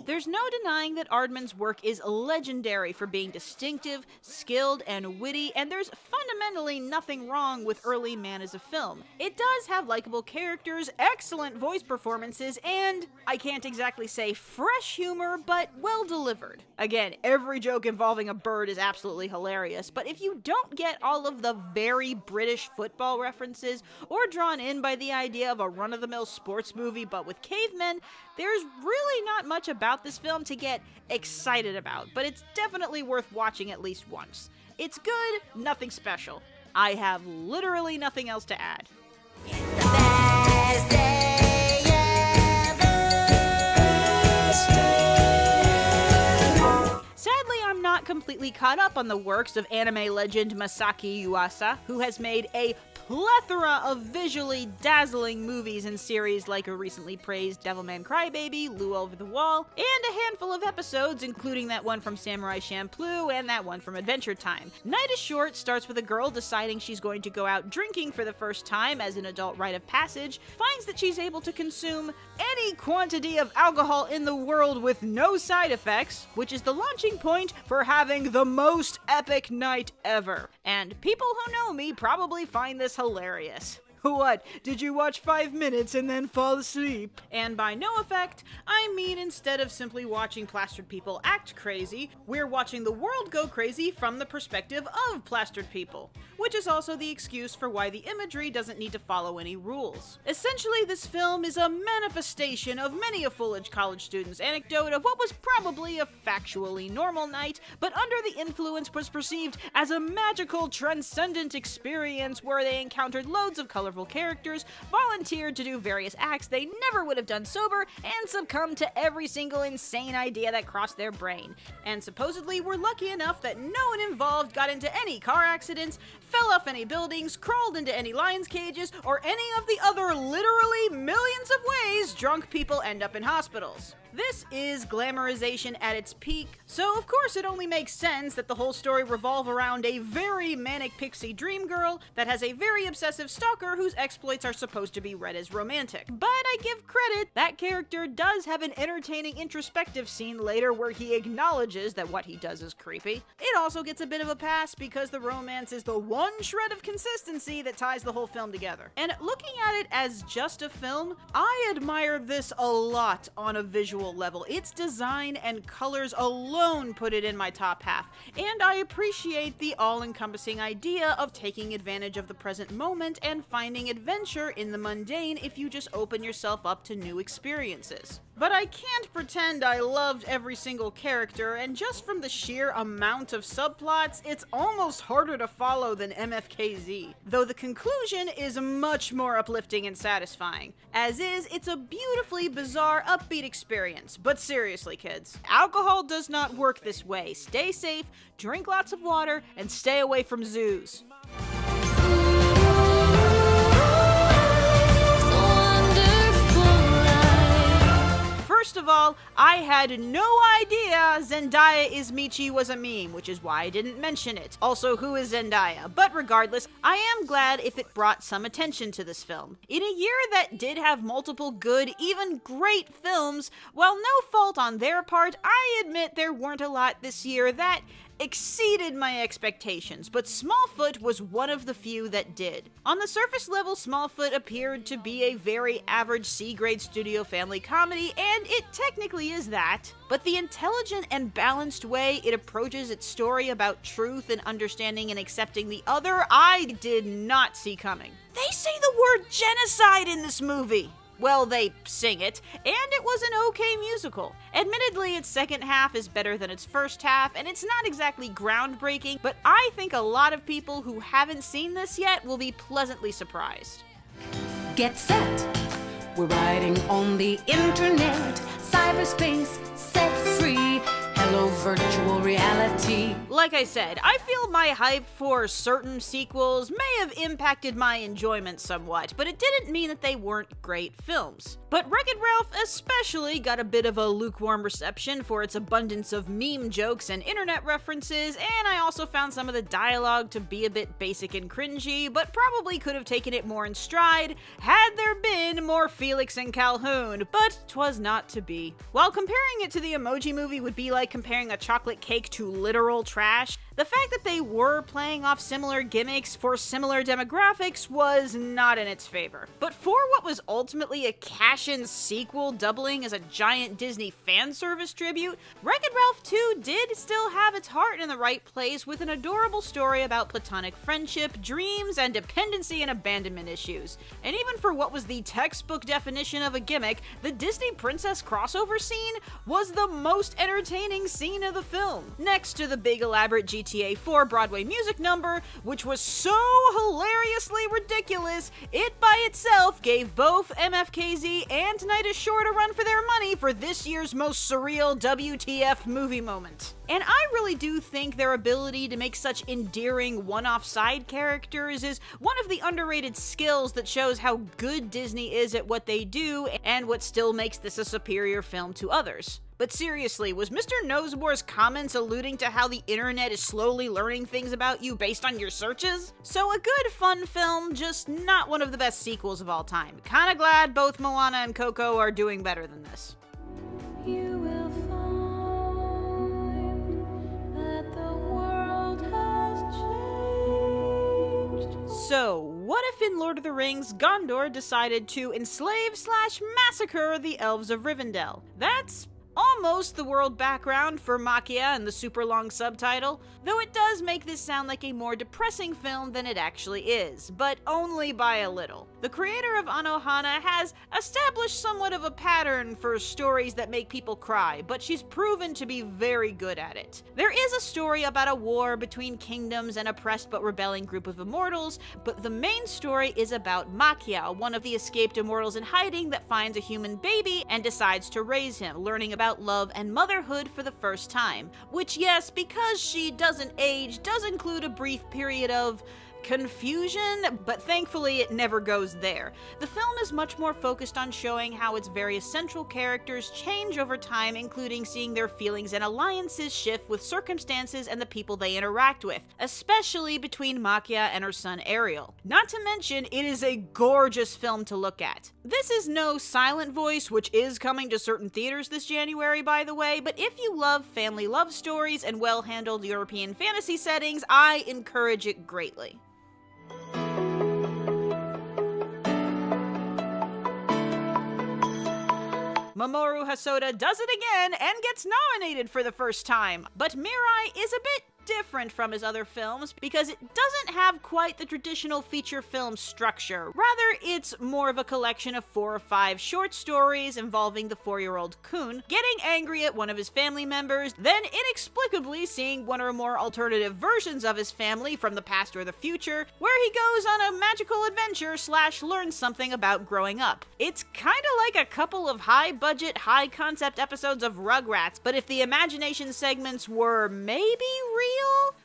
There's no denying that Aardman's work is legendary for being distinctive, skilled, and witty, and there's fundamentally nothing wrong with early Man as a film. It does have likable characters, excellent voice performances, and, I can't exactly say fresh humor, but well delivered. Again, every joke involving a bird is absolutely hilarious, but if you don't get all of the very British football references, or drawn in by the idea of a run-of-the-mill sports movie but with cavemen, there's really not much about this film to get excited about, but it's definitely worth watching at least once. It's good, nothing special. I have literally nothing else to add. It's the best day ever. Sadly, I'm not completely caught up on the works of anime legend Masaki Yuasa, who has made a plethora of visually dazzling movies and series like a recently praised Devilman Crybaby, Lou Over the Wall, and a handful of episodes, including that one from Samurai Champloo and that one from Adventure Time. Night is Short starts with a girl deciding she's going to go out drinking for the first time as an adult rite of passage, finds that she's able to consume any quantity of alcohol in the world with no side effects, which is the launching point for having the most epic night ever. And people who know me probably find this hilarious. What, did you watch 5 minutes and then fall asleep? And by no effect, I mean instead of simply watching plastered people act crazy, we're watching the world go crazy from the perspective of plastered people, which is also the excuse for why the imagery doesn't need to follow any rules. Essentially, this film is a manifestation of many a Foolidge College student's anecdote of what was probably a factually normal night, but under the influence was perceived as a magical, transcendent experience where they encountered loads of colorful characters, volunteered to do various acts they never would have done sober, and succumbed to every single insane idea that crossed their brain. And supposedly were lucky enough that no one involved got into any car accidents, fell off any buildings, crawled into any lions' cages, or any of the other literally millions of ways drunk people end up in hospitals. This is glamorization at its peak, so of course it only makes sense that the whole story revolve around a very manic pixie dream girl that has a very obsessive stalker whose exploits are supposed to be read as romantic. But I give credit, that character does have an entertaining introspective scene later where he acknowledges that what he does is creepy. It also gets a bit of a pass because the romance is the one shred of consistency that ties the whole film together. And looking at it as just a film, I admire this a lot on a visual level. Its design and colors alone put it in my top half, and I appreciate the all-encompassing idea of taking advantage of the present moment and finding adventure in the mundane if you just open yourself up to new experiences. But I can't pretend I loved every single character, and just from the sheer amount of subplots, it's almost harder to follow than MFKZ, though the conclusion is much more uplifting and satisfying. As is, it's a beautifully bizarre, upbeat experience. But seriously, kids, alcohol does not work this way. Stay safe, drink lots of water, and stay away from zoos. First of all, I had no idea Zendaya is Michi was a meme, which is why I didn't mention it. Also, who is Zendaya? But regardless, I am glad if it brought some attention to this film. In a year that did have multiple good, even great films, while no fault on their part, I admit there weren't a lot this year that exceeded my expectations, but Smallfoot was one of the few that did. On the surface level, Smallfoot appeared to be a very average C-grade studio family comedy, and it technically is that, but the intelligent and balanced way it approaches its story about truth and understanding and accepting the other, I did not see coming. They say the word genocide in this movie! Well, they sing it, and it was an okay musical. Admittedly, its second half is better than its first half, and it's not exactly groundbreaking, but I think a lot of people who haven't seen this yet will be pleasantly surprised. Get set. We're riding on the internet, cyberspace, set free. Hello, virtual reality. Like I said, I feel my hype for certain sequels may have impacted my enjoyment somewhat, but it didn't mean that they weren't great films. But Wreck-It Ralph especially got a bit of a lukewarm reception for its abundance of meme jokes and internet references, and I also found some of the dialogue to be a bit basic and cringy, but probably could have taken it more in stride had there been more Felix and Calhoun, but 'twas not to be. While comparing it to the Emoji Movie would be like comparing a chocolate cake to literal trash, the fact that they were playing off similar gimmicks for similar demographics was not in its favor. But for what was ultimately a cash-in sequel doubling as a giant Disney fan service tribute, Wreck-It Ralph 2 did still have its heart in the right place with an adorable story about platonic friendship, dreams, and dependency and abandonment issues. And even for what was the textbook definition of a gimmick, the Disney princess crossover scene was the most entertaining scene of the film, next to the big elaborate GTA 4 Broadway music number, which was so hilariously ridiculous, it by itself gave both MFKZ and Night is Short a run for their money for this year's most surreal WTF movie moment. And I really do think their ability to make such endearing one-off side characters is one of the underrated skills that shows how good Disney is at what they do and what still makes this a superior film to others. But seriously, was Mr. Nosebore's comments alluding to how the internet is slowly learning things about you based on your searches? So a good, fun film, just not one of the best sequels of all time. Kinda glad both Moana and Coco are doing better than this. You will find that the world has changed. So, what if in Lord of the Rings, Gondor decided to enslave/massacre the elves of Rivendell? That's almost the world background for Maquia and the super long subtitle, though it does make this sound like a more depressing film than it actually is, but only by a little. The creator of Anohana has established somewhat of a pattern for stories that make people cry, but she's proven to be very good at it. There is a story about a war between kingdoms and oppressed but rebelling group of immortals, but the main story is about Maquia, one of the escaped immortals in hiding that finds a human baby and decides to raise him, learning about love and motherhood for the first time. Which, yes, because she doesn't age, does include a brief period of confusion, but thankfully it never goes there. The film is much more focused on showing how its various central characters change over time, including seeing their feelings and alliances shift with circumstances and the people they interact with, especially between Maquia and her son Ariel. Not to mention, it is a gorgeous film to look at. This is no Silent Voice, which is coming to certain theaters this January, by the way, but if you love family love stories and well-handled European fantasy settings, I encourage it greatly. Mamoru Hosoda does it again and gets nominated for the first time, but Mirai is a bit different from his other films because it doesn't have quite the traditional feature film structure. Rather, it's more of a collection of 4 or 5 short stories involving the 4-year-old Kun getting angry at one of his family members, then inexplicably seeing one or more alternative versions of his family from the past or the future, where he goes on a magical adventure / learns something about growing up. It's kinda like a couple of high-budget, high-concept episodes of Rugrats, but if the imagination segments were maybe real?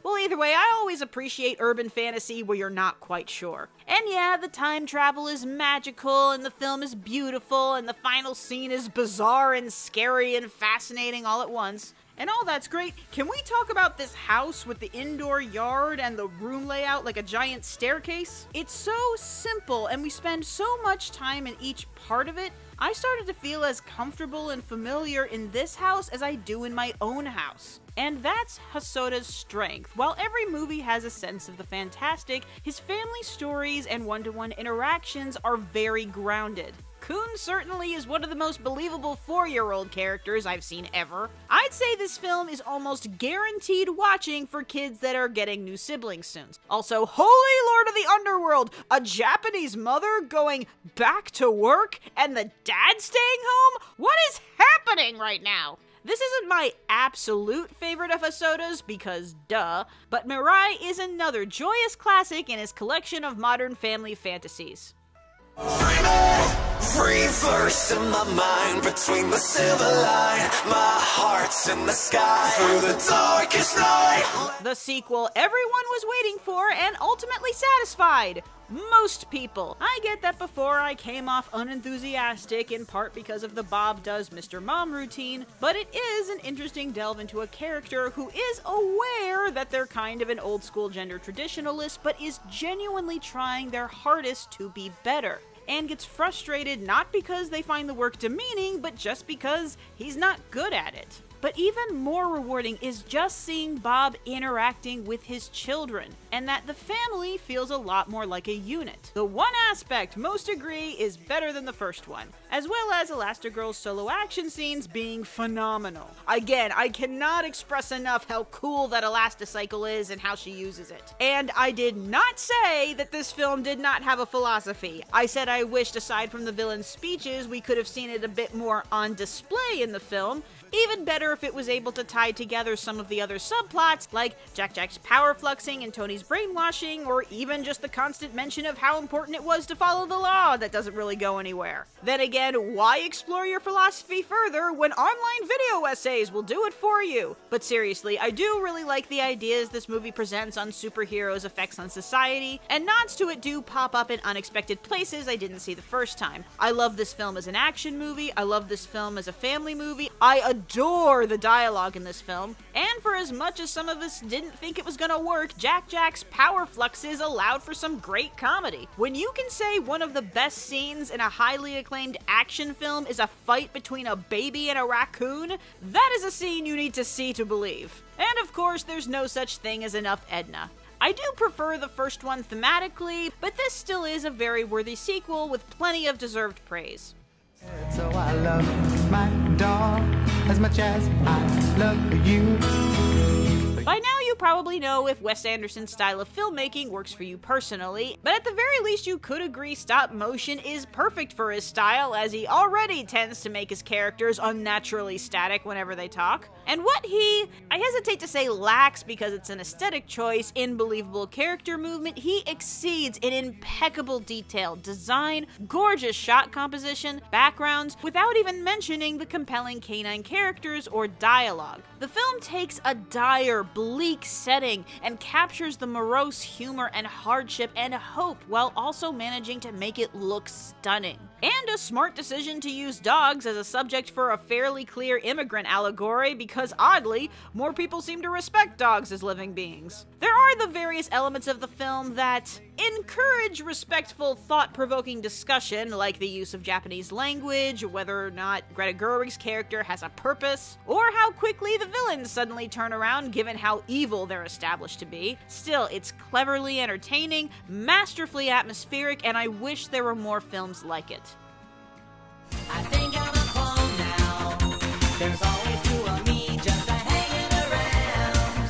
Well, either way, I always appreciate urban fantasy where you're not quite sure. And yeah, the time travel is magical, and the film is beautiful, and the final scene is bizarre and scary and fascinating all at once. And all that's great. Can we talk about this house with the indoor yard and the room layout like a giant staircase? It's so simple, and we spend so much time in each part of it. I started to feel as comfortable and familiar in this house as I do in my own house. And that's Hosoda's strength. While every movie has a sense of the fantastic, his family stories and one-to-one interactions are very grounded. Kun certainly is one of the most believable 4-year-old characters I've seen ever. I'd say this film is almost guaranteed watching for kids that are getting new siblings soon. Also, holy lord of the underworld, a Japanese mother going back to work and the dad staying home? What is happening right now? This isn't my absolute favorite of Hosoda's, because duh, but Mirai is another joyous classic in his collection of modern family fantasies. Free me! Reverse in my mind between the silver line. My heart's in the sky through the darkest night. The sequel everyone was waiting for and ultimately satisfied. Most people. I get that before I came off unenthusiastic, in part because of the Bob Does Mr. Mom routine, but it is an interesting delve into a character who is aware that they're kind of an old school gender traditionalist, but is genuinely trying their hardest to be better. And gets frustrated not because they find the work demeaning, but just because he's not good at it. But even more rewarding is just seeing Bob interacting with his children, and that the family feels a lot more like a unit. The one aspect most agree is better than the first one, as well as Elastigirl's solo action scenes being phenomenal. Again, I cannot express enough how cool that Elasticycle is and how she uses it. And I did not say that this film did not have a philosophy. I said I wished, aside from the villain's speeches, we could have seen it a bit more on display in the film. Even better if it was able to tie together some of the other subplots, like Jack's power fluxing and Tony's brainwashing, or even just the constant mention of how important it was to follow the law that doesn't really go anywhere. Then again, why explore your philosophy further when online video essays will do it for you? But seriously, I do really like the ideas this movie presents on superheroes' effects on society, and nods to it do pop up in unexpected places I didn't see the first time. I love this film as an action movie, I love this film as a family movie, I adore the dialogue in this film, and for as much as some of us didn't think it was gonna work, Jack's power fluxes allowed for some great comedy. When you can say one of the best scenes in a highly acclaimed action film is a fight between a baby and a raccoon, that is a scene you need to see to believe. And of course, there's no such thing as enough Edna. I do prefer the first one thematically, but this still is a very worthy sequel with plenty of deserved praise. So I love my dog as much as I love you. By now you probably know if Wes Anderson's style of filmmaking works for you personally, but at the very least you could agree stop motion is perfect for his style, as he already tends to make his characters unnaturally static whenever they talk. And what he, I hesitate to say lacks because it's an aesthetic choice, in believable character movement, he exceeds in impeccable detail, design, gorgeous shot composition, backgrounds, without even mentioning the compelling canine characters or dialogue. The film takes a dire, bleak setting and captures the morose humor and hardship and hope while also managing to make it look stunning. And a smart decision to use dogs as a subject for a fairly clear immigrant allegory because, oddly, more people seem to respect dogs as living beings. There are the various elements of the film that encourage respectful, thought-provoking discussion, like the use of Japanese language, whether or not Greta Gerwig's character has a purpose, or how quickly the villains suddenly turn around given how evil they're established to be. Still, it's cleverly entertaining, masterfully atmospheric, and I wish there were more films like it. I think I'm a clone now. There's always two of me just hanging around.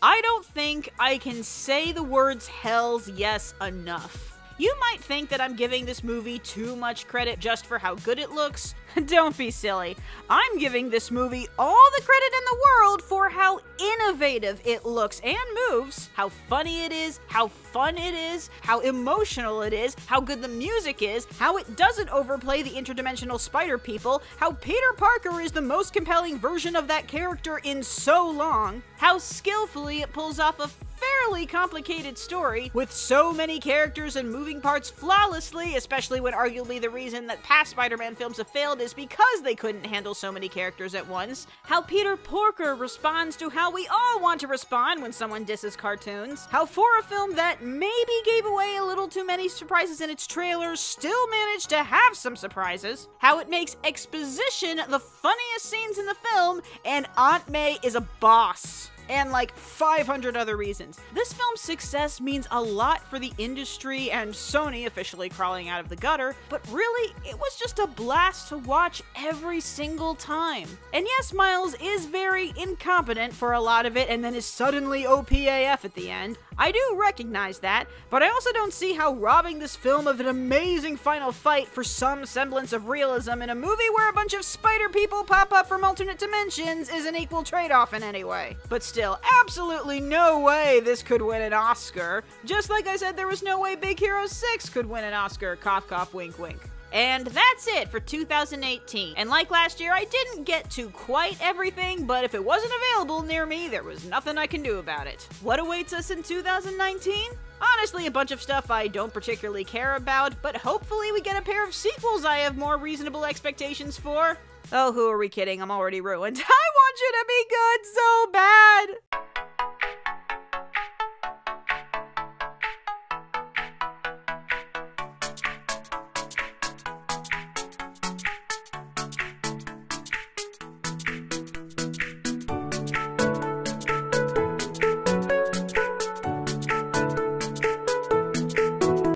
I don't think I can say the words "hells yes" enough. You might think that I'm giving this movie too much credit just for how good it looks. Don't be silly. I'm giving this movie all the credit in the world for how innovative it looks and moves, how funny it is, how fun it is, how emotional it is, how good the music is, how it doesn't overplay the interdimensional spider people, how Peter Parker is the most compelling version of that character in so long, how skillfully it pulls off a fairly complicated story with so many characters and moving parts flawlessly, especially when arguably the reason that past Spider-Man films have failed is because they couldn't handle so many characters at once, how Peter Porker responds to how we all want to respond when someone disses cartoons, how for a film that maybe gave away a little too many surprises in its trailers still managed to have some surprises, how it makes exposition the funniest scenes in the film, and Aunt May is a boss. And like 500 other reasons. This film's success means a lot for the industry and Sony officially crawling out of the gutter, but really, it was just a blast to watch every single time. And yes, Miles is very incompetent for a lot of it and then is suddenly OPAF at the end. I do recognize that, but I also don't see how robbing this film of an amazing final fight for some semblance of realism in a movie where a bunch of spider people pop up from alternate dimensions is an equal trade-off in any way. But still, absolutely no way this could win an Oscar. Just like I said there was no way Big Hero 6 could win an Oscar, cough cough wink wink. And that's it for 2018. And like last year, I didn't get to quite everything, but if it wasn't available near me, there was nothing I can do about it. What awaits us in 2019? Honestly, a bunch of stuff I don't particularly care about, but hopefully we get a pair of sequels I have more reasonable expectations for. Oh, who are we kidding? I'm already ruined. I want you to be good so bad!